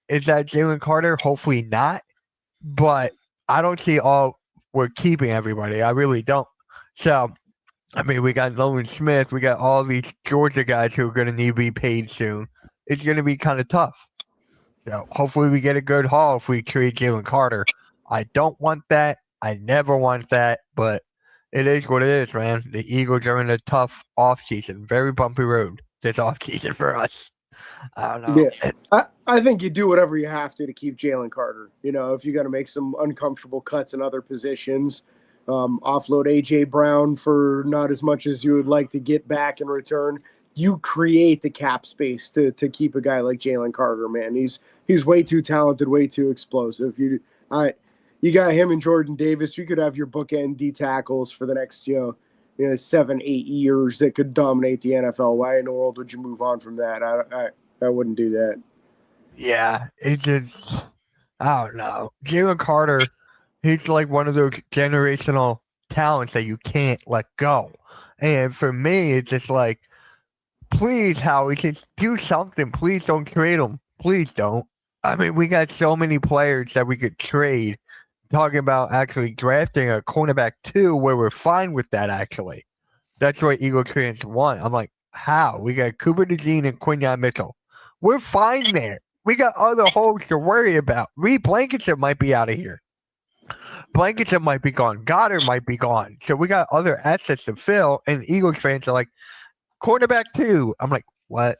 Is that Jalen Carter? Hopefully not. But I don't see all we're keeping everybody. I really don't. So I mean, we got Nolan Smith, we got all these Georgia guys who are going to need to be paid soon. It's going to be kind of tough. So hopefully we get a good haul if we trade Jalen Carter. I don't want that. I never want that, but it is what it is, man. The Eagles are in a tough offseason, very bumpy road this offseason for us. I don't know. Yeah, I think you do whatever you have to keep Jalen Carter. You know, if you got to make some uncomfortable cuts in other positions, offload AJ Brown for not as much as you would like to get back in return. You create the cap space to keep a guy like Jalen Carter. Man, he's way too talented, way too explosive. You got him and Jordan Davis. You could have your bookend D tackles for the next 7-8 years that could dominate the NFL. Why in the world would you move on from that? I wouldn't do that. Yeah, it just, I don't know. Jalen Carter, he's like one of those generational talents that you can't let go. And for me, it's just like, please, Howie, just do something. Please don't trade him. Please don't. I mean, we got so many players that we could trade. Talking about actually drafting a cornerback too, where we're fine with that actually. That's what Eagle fans want. I'm like, how? We got Cooper DeJean and Quinyon Mitchell. We're fine there. We got other holes to worry about. Reed Blankenship might be out of here. Blankenship might be gone. Goddard might be gone. So we got other assets to fill, and Eagles fans are like, quarterback too. I'm like, what?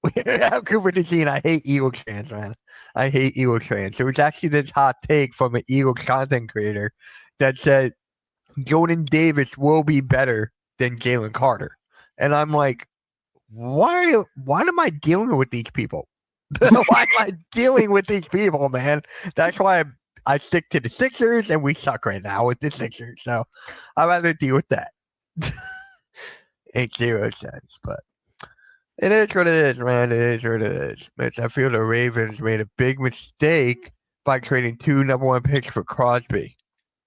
Cooper DeJean. I hate Eagles fans, man. I hate Eagles fans. There was actually this hot take from an Eagles content creator that said Jordan Davis will be better than Jalen Carter. And I'm like, why am I dealing with these people? Why am I dealing with these people, man? That's why I stick to the Sixers, and we suck right now with the Sixers. So I'd rather deal with that. Ain't 0 sense, but it is what it is, man. It is what it is. Mitch, I feel the Ravens made a big mistake by trading 2 number 1 picks for Crosby.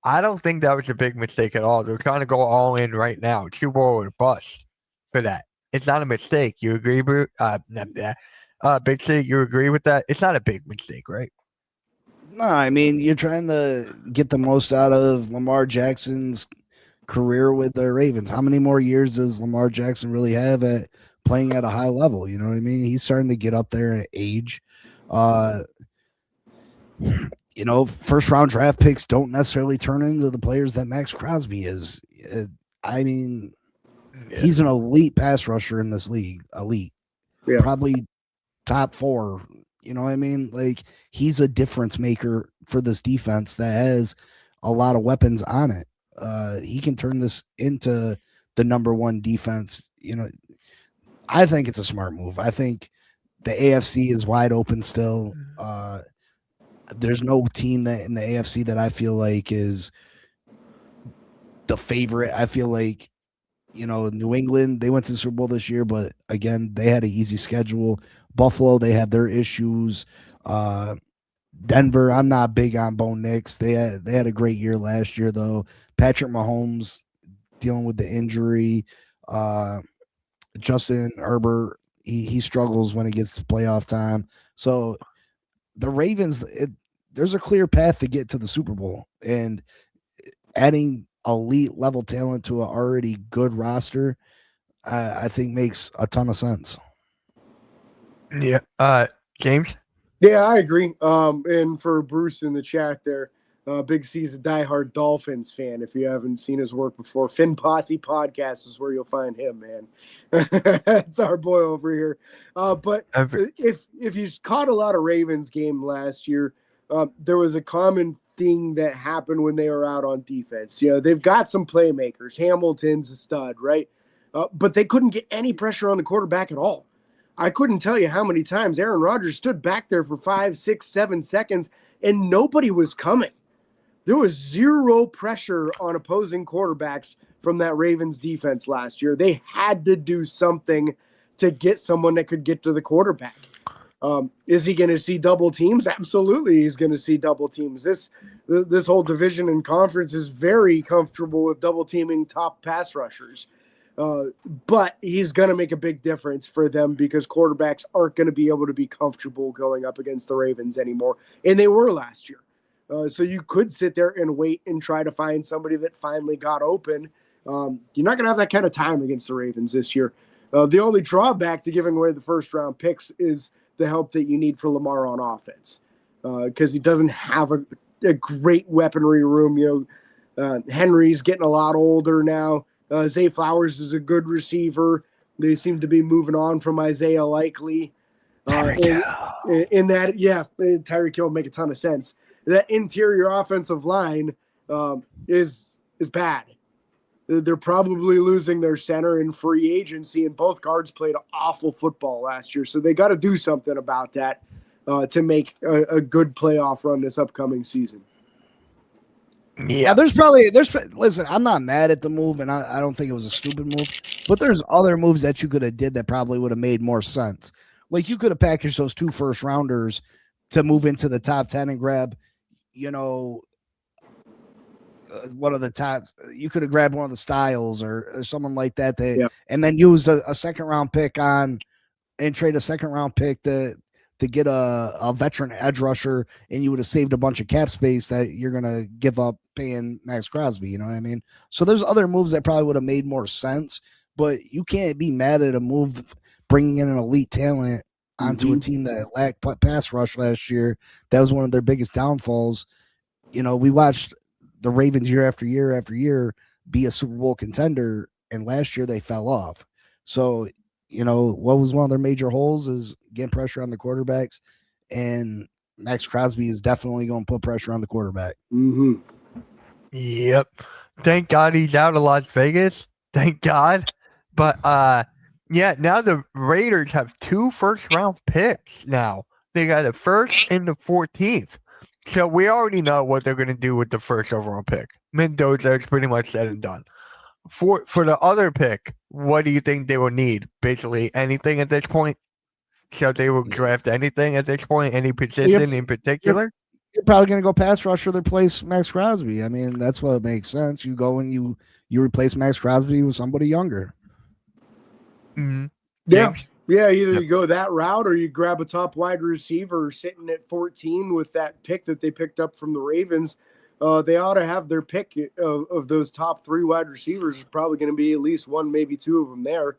I don't think that was a big mistake at all. They're trying to go all in right now. 2 Bowl or bust for that. It's not a mistake. You agree, Big C, you agree with that? It's not a big mistake, right? No, I mean, you're trying to get the most out of Lamar Jackson's career with the Ravens. How many more years does Lamar Jackson really have at playing at a high level? You know what I mean? He's starting to get up there in age. First round draft picks don't necessarily turn into the players that Max Crosby is. I mean, he's an elite pass rusher in this league. Elite. Yeah. Probably top 4. You know what I mean? Like, he's a difference maker for this defense that has a lot of weapons on it. He can turn this into the number 1 defense. I think it's a smart move. I think the AFC is wide open still. There's no team that in the AFC that I feel like is the favorite. I feel like, New England, they went to the Super Bowl this year, but again, they had an easy schedule. Buffalo, they had their issues. Denver, I'm not big on Bo Nix. They had a great year last year, though. Patrick Mahomes dealing with the injury. Justin Herbert, he struggles when it gets to playoff time. So the Ravens, there's a clear path to get to the Super Bowl, and adding elite level talent to an already good roster, I think makes a ton of sense. Yeah. James? Yeah, I agree. And for Bruce in the chat there, Big C is a diehard Dolphins fan. If you haven't seen his work before, Finn Posse Podcast is where you'll find him, man. It's our boy over here. But if you caught a lot of Ravens game last year, there was a common thing that happened when they were out on defense. They've got some playmakers. Hamilton's a stud, right? But they couldn't get any pressure on the quarterback at all. I couldn't tell you how many times Aaron Rodgers stood back there for 5, 6, 7 seconds and nobody was coming. There was zero pressure on opposing quarterbacks from that Ravens defense last year. They had to do something to get someone that could get to the quarterback. Is he going to see double teams? Absolutely, he's going to see double teams. This whole division and conference is very comfortable with double teaming top pass rushers. But he's going to make a big difference for them because quarterbacks aren't going to be able to be comfortable going up against the Ravens anymore. And they were last year. So you could sit there and wait and try to find somebody that finally got open. You're not going to have that kind of time against the Ravens this year. The only drawback to giving away the first round picks is the help that you need for Lamar on offense because he doesn't have a great weaponry room. Henry's getting a lot older now. Zay Flowers is a good receiver. They seem to be moving on from Isaiah Likely. In that, Tyreek Hill will make a ton of sense. That interior offensive line is bad. They're probably losing their center in free agency, and both guards played awful football last year. So they got to do something about that to make a good playoff run this upcoming season. Yeah, listen, I'm not mad at the move, and I don't think it was a stupid move, but there's other moves that you could have did that probably would have made more sense. Like you could have packaged those 2 first rounders to move into the top 10 and grab, one of the top. You could have grabbed one of the Styles or someone like that, and then use a second round pick and trade a second round pick to get a veteran edge rusher, and you would have saved a bunch of cap space that you're going to give up paying Max Crosby. You know what I mean? So there's other moves that probably would have made more sense, but you can't be mad at a move bringing in an elite talent onto a team that lacked pass rush last year. That was one of their biggest downfalls. We watched the Ravens year after year after year be a Super Bowl contender, and last year they fell off. So, what was one of their major holes is getting pressure on the quarterbacks, and Max Crosby is definitely going to put pressure on the quarterback. Mm-hmm. Yep. Thank God he's out of Las Vegas. Thank God. But now the Raiders have 2 first-round picks now. They got a first and the 14th. So we already know what they're going to do with the first overall pick. Mendoza is pretty much said and done. For the other pick, what do you think they will need? Basically anything at this point? So they will draft anything at this point? Any position in particular? You're probably going to go pass rusher to replace Max Crosby. I mean, that's what makes sense. You go and you replace Max Crosby with somebody younger. Mm-hmm. Yeah. Yeah, either you go that route or you grab a top wide receiver sitting at 14 with that pick that they picked up from the Ravens. They ought to have their pick of those top 3 wide receivers. Is probably going to be at least 1, maybe 2 of them there.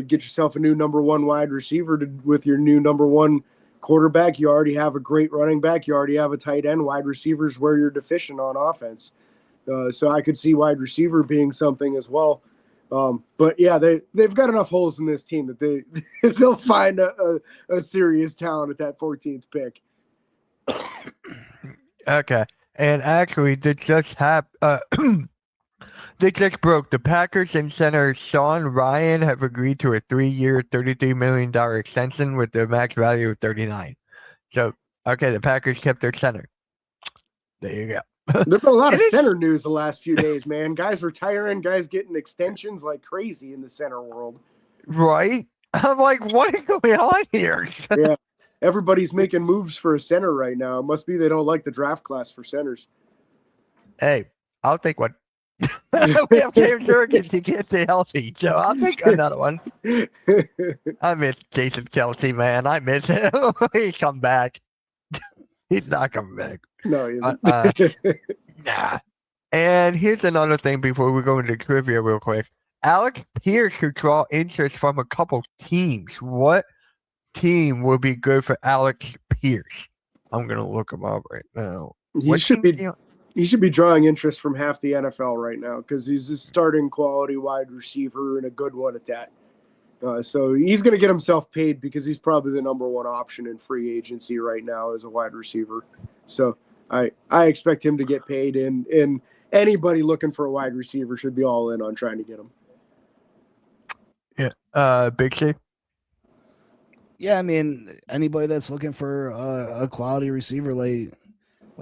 Get yourself a new number 1 wide receiver with your new number 1 quarterback. You already have a great running back. You already have a tight end. Wide receivers where you're deficient on offense. So I could see wide receiver being something as well. But yeah, they've got enough holes in this team that they'll find a serious talent at that 14th pick. Okay. And actually, they just they just broke. The Packers and center Sean Ryan have agreed to a 3-year, $33 million extension with the max value of $39. So, okay, the Packers kept their center. There you go. There's been a lot of center news the last few days, man. Guys retiring, guys getting extensions like crazy in the center world. Right? I'm like, what is going on here? Yeah. Everybody's making moves for a center right now. It must be they don't like the draft class for centers. Hey, I'll take one. We have Cam Jurgens. He can't stay healthy, so I'll take another one. I miss Jason Kelsey, man. I miss him. He's come back. He's not coming back. No, he isn't. Nah. And here's another thing before we go into trivia real quick. Alex Pierce could draw interest from a couple teams. What team would be good for Alex Pierce? I'm going to look him up right now. He should be drawing interest from half the NFL right now because he's a starting quality wide receiver and a good one at that. So he's going to get himself paid because he's probably the number 1 option in free agency right now as a wide receiver. So I expect him to get paid, and anybody looking for a wide receiver should be all in on trying to get him. Yeah. Big C? Yeah, I mean, anybody that's looking for a quality receiver, like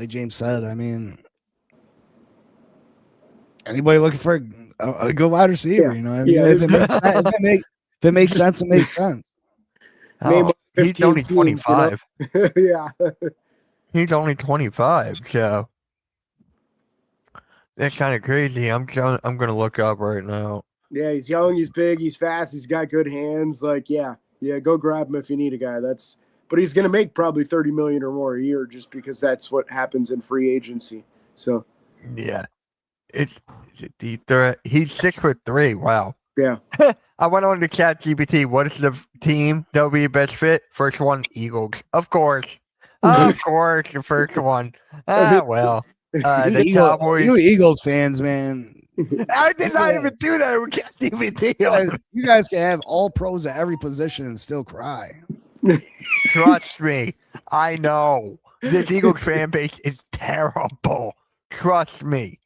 James said, I mean, anybody looking for a good wide receiver, you know what I mean? Yeah, if it makes sense, it makes sense. Oh, he's only 25. You know? Yeah. He's only 25, so that's kind of crazy. I'm going to look up right now. Yeah, he's young, he's big, he's fast, he's got good hands. Like, yeah, go grab him if you need a guy. But he's going to make probably $30 million or more a year just because that's what happens in free agency. So, Yeah. He's 6'3". Wow. yeah. I went on to ChatGPT. What is the team that will be the best fit? First one, Eagles. Of course. Of course, the first one. Well. The Cowboys. You Eagles fans, man. I did not even do that with ChatGPT. You guys can have all pros at every position and still cry. Trust me. I know. This Eagles fan base is terrible. Trust me.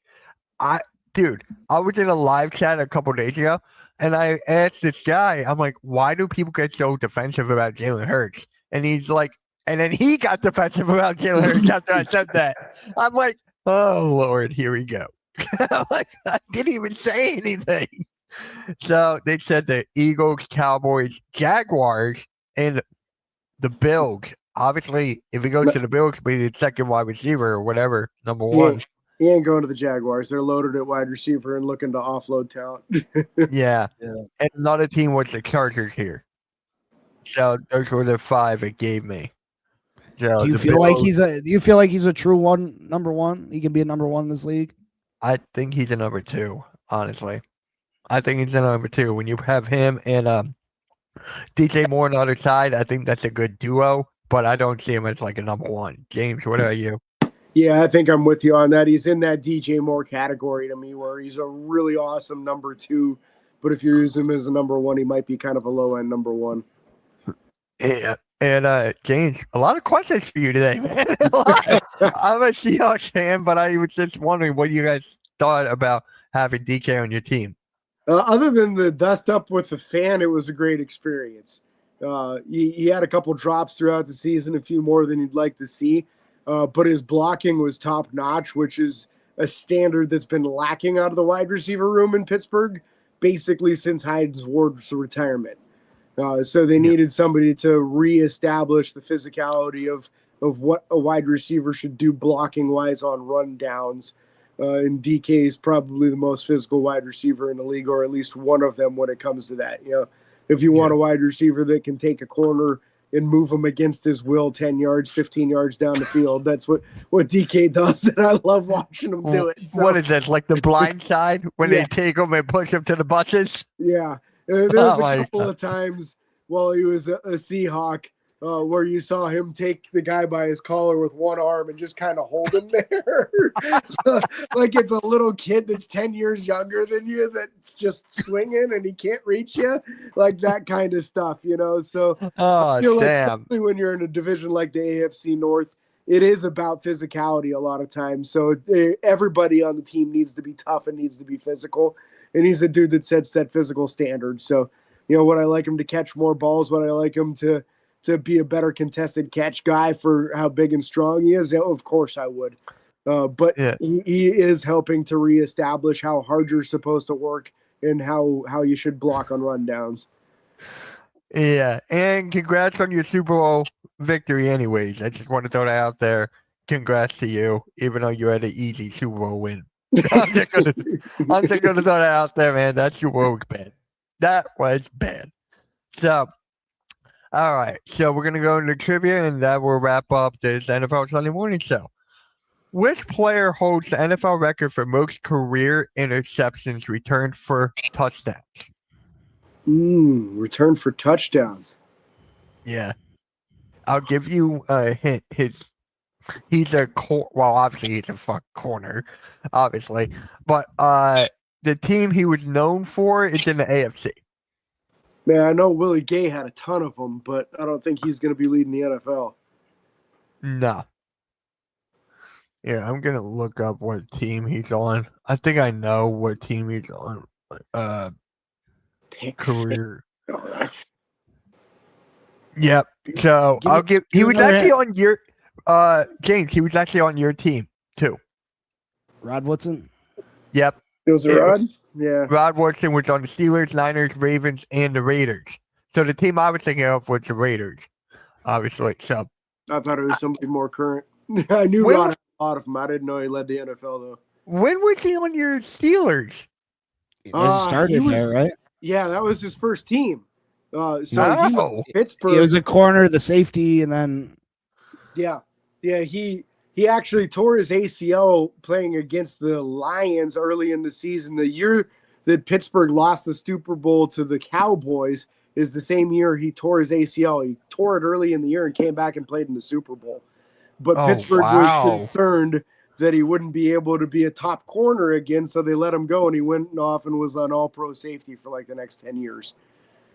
I was in a live chat a couple days ago, and I asked this guy, I'm like, why do people get so defensive about Jalen Hurts? And he's like, and then he got defensive about Jalen Hurts after I said that. I'm like, oh, Lord, here we go. I'm like, I didn't even say anything. So they said the Eagles, Cowboys, Jaguars, and the Bills. Obviously, if he goes to the Bills, be the second wide receiver or whatever, number one. He ain't going to the Jaguars. They're loaded at wide receiver and looking to offload talent. Yeah. And another team was the Chargers here. So those were the 5 it gave me. So do you feel like he's a true number one? He can be a number one in this league? I think he's a number 2, honestly. I think he's a number 2. When you have him and DJ Moore on the other side, I think that's a good duo, but I don't see him as like a number 1. James, what about you? Yeah, I think I'm with you on that. He's in that DJ Moore category to me, where he's a really awesome number 2, but if you use him as a number 1, he might be kind of a low-end number 1. Yeah. And James, a lot of questions for you today, man. I'm a Seahawks fan, but I was just wondering what you guys thought about having DK on your team. Other than the dust up with the fan, it was a great experience. He had a couple drops throughout the season, a few more than you'd like to see. But his blocking was top notch, which is a standard that's been lacking out of the wide receiver room in Pittsburgh, basically since Hines Ward's retirement. So they needed somebody to reestablish the physicality of what a wide receiver should do blocking wise on run downs. And DK is probably the most physical wide receiver in the league, or at least one of them when it comes to that. If you want a wide receiver that can take a corner and move him against his will 10 yards, 15 yards down the field. That's what DK does, and I love watching him do it. So, what is that, like the blind side when they take him and push him to the buses? Yeah. There was a couple of times while he was a Seahawk where you saw him take the guy by his collar with one arm and just kind of hold him there. Like it's a little kid that's 10 years younger than you that's just swinging and he can't reach you. Like that kind of stuff, So I feel like especially when you're in a division like the AFC North, it is about physicality a lot of times. So everybody on the team needs to be tough and needs to be physical. And he's a dude that sets that physical standard. So, would I like him to catch more balls? Would I like him to be a better contested catch guy for how big and strong he is? Yeah, of course I would. But he is helping to reestablish how hard you're supposed to work and how you should block on rundowns. Yeah, and congrats on your Super Bowl victory anyways. I just want to throw that out there. Congrats to you, even though you had an easy Super Bowl win. I'm just gonna throw that out there, man. That Super Bowl was bad. That was bad. So, all right. So we're gonna go into trivia, and that will wrap up this NFL Sunday Morning Show. Which player holds the NFL record for most career interceptions returned for touchdowns? Return for touchdowns. Yeah. I'll give you a hint. He's a obviously he's a fuck corner, obviously. But the team he was known for is in the AFC. Man, I know Willie Gay had a ton of them, but I don't think he's going to be leading the NFL. No. Yeah, I'm going to look up what team he's on. I think I know what team he's on. Career. Yep. So he was actually on your James, he was actually on your team too. Rod Woodson? Yep. It was Rod? Yeah. Rod Woodson was on the Steelers, Niners, Ravens, and the Raiders. So the team I was thinking of was the Raiders, obviously. So I thought it was somebody more current. I knew Rod had a lot of them. I didn't know he led the NFL though. When was he on your Steelers? He started there, right? Yeah, that was his first team. No. Pittsburgh. He was a corner, the safety, and then he actually tore his ACL playing against the Lions early in the season. The year that Pittsburgh lost the Super Bowl to the Cowboys is the same year he tore his ACL. He tore it early in the year and came back and played in the Super Bowl. But Pittsburgh was concerned that he wouldn't be able to be a top corner again, so they let him go, and he went off and was an all-pro safety for like the next 10 years.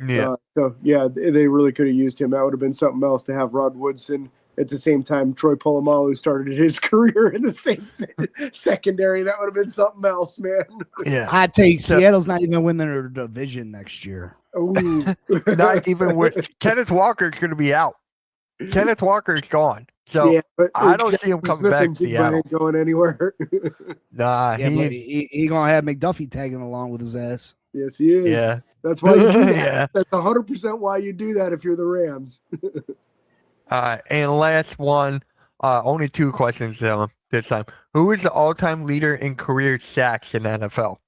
Yeah. They really could have used him. That would have been something else to have Rod Woodson at the same time Troy Polamalu started his career in the same secondary. That would have been something else, man. Yeah. I'd take Seattle's not even winning their division next year. Not even with Kenneth Walker's going to be out. Kenneth Walker's gone. So yeah, I don't see him coming back to Seattle. Ain't going anywhere. Nah, he gonna have McDuffie tagging along with his ass. Yes, he is. Yeah, that's why you do that. Yeah. That's 100% why you do that if you're the Rams. And last one, only 2 questions this time. Who is the all-time leader in career sacks in the NFL?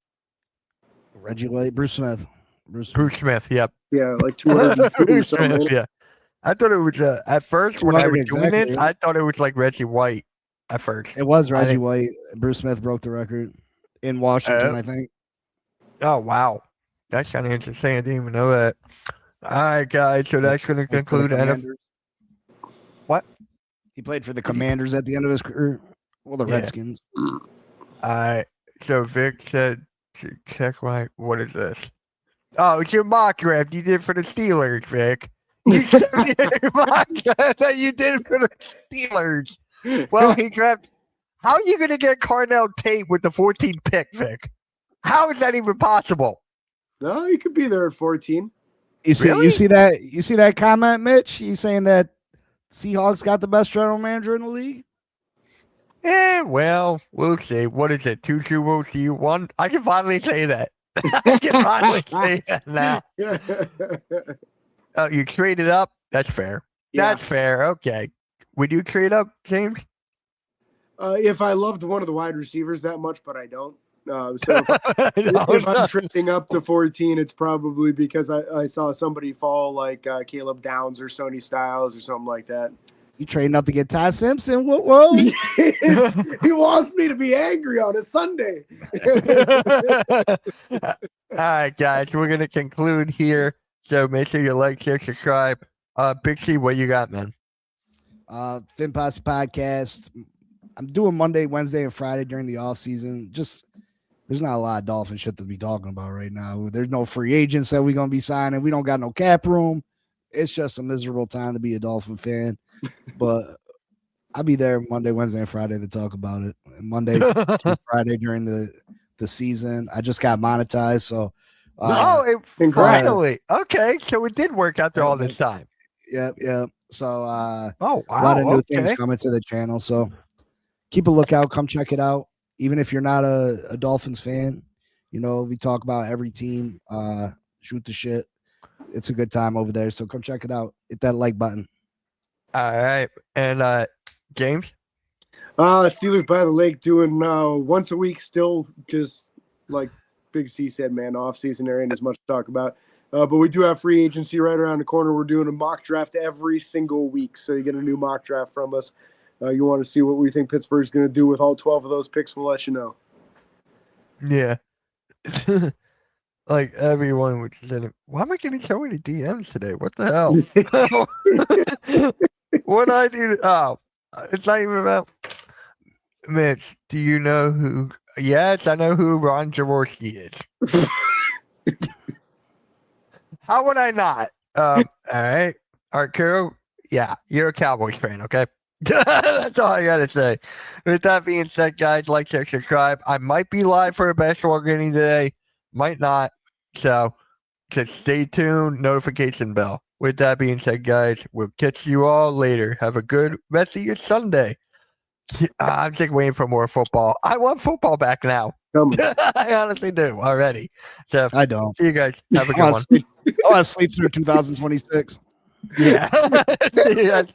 Reggie White, Bruce Smith. Bruce Smith, yep. Yeah, like 202 or something. Yeah. I thought it was at first when I was doing it, I thought it was like Reggie White at first. It was Reggie White. Bruce Smith broke the record in Washington, I think. Oh wow, that's kind of interesting. I didn't even know that. All right, guys. So that's going to conclude NFL. What? He played for the Commanders at the end of his career. Well, the Redskins. All right. So Vic said, "Check my what is this? Oh, it's your mock draft you did for the Steelers, Vic." You sent me your mock draft that you did for the Steelers. Well, he drafted. How are you going to get Carnell Tate with the 14th pick, Vic? How is that even possible? No, he could be there at 14. You see that comment, Mitch? He's saying that Seahawks got the best general manager in the league. Well, we'll see. What is it? 2 Super Bowls to you, 1? I can finally say that. I can finally say that now. You traded up? That's fair. Yeah. That's fair. Okay. Would you trade up, James? If I loved one of the wide receivers that much, but I don't. So if I'm trading up to 14, it's probably because I saw somebody fall like Caleb Downs or Sonny Styles or something like that. You trading up to get Ty Simpson? Whoa. He wants me to be angry on a Sunday. All right, guys, we're going to conclude here. So make sure you like, share, subscribe. Big C, what you got, man? Fin Posse Podcast. I'm doing Monday, Wednesday, and Friday during the off season. Just there's not a lot of Dolphin shit to be talking about right now. There's no free agents that we're gonna be signing. We don't got no cap room. It's just a miserable time to be a Dolphin fan. But I'll be there Monday, Wednesday, and Friday to talk about it. And Monday to Friday during the season. I just got monetized, so finally. Okay, so it did work out there all this time. Yep. So oh wow, a lot of new things coming to the channel. So keep a lookout. Come check it out. Even if you're not a Dolphins fan, we talk about every team. Shoot the shit. It's a good time over there. So come check it out. Hit that like button. All right, and James. Steelers by the Lake doing once a week still, because like Big C said, man, off season there ain't as much to talk about. But we do have free agency right around the corner. We're doing a mock draft every single week. So you get a new mock draft from us. You want to see what we think Pittsburgh's going to do with all 12 of those picks, we'll let you know. Yeah. Like everyone would say, why am I getting so many DMs today? What the hell? What I do? Oh, it's not even about Mitch. Do you know who? Yes, I know who Ron Jaworski is. How would I not? All right, Carol. Yeah, you're a Cowboys fan, okay? That's all I gotta say. With that being said, guys, like, share, subscribe. I might be live for a basketball game today, might not. So just stay tuned. Notification bell. With that being said, guys, we'll catch you all later. Have a good rest of your Sunday. I'm just waiting for more football. I want football back now. I honestly do already. So I don't. See you guys. Have a good one. I want to sleep through 2026. Yeah. See you guys.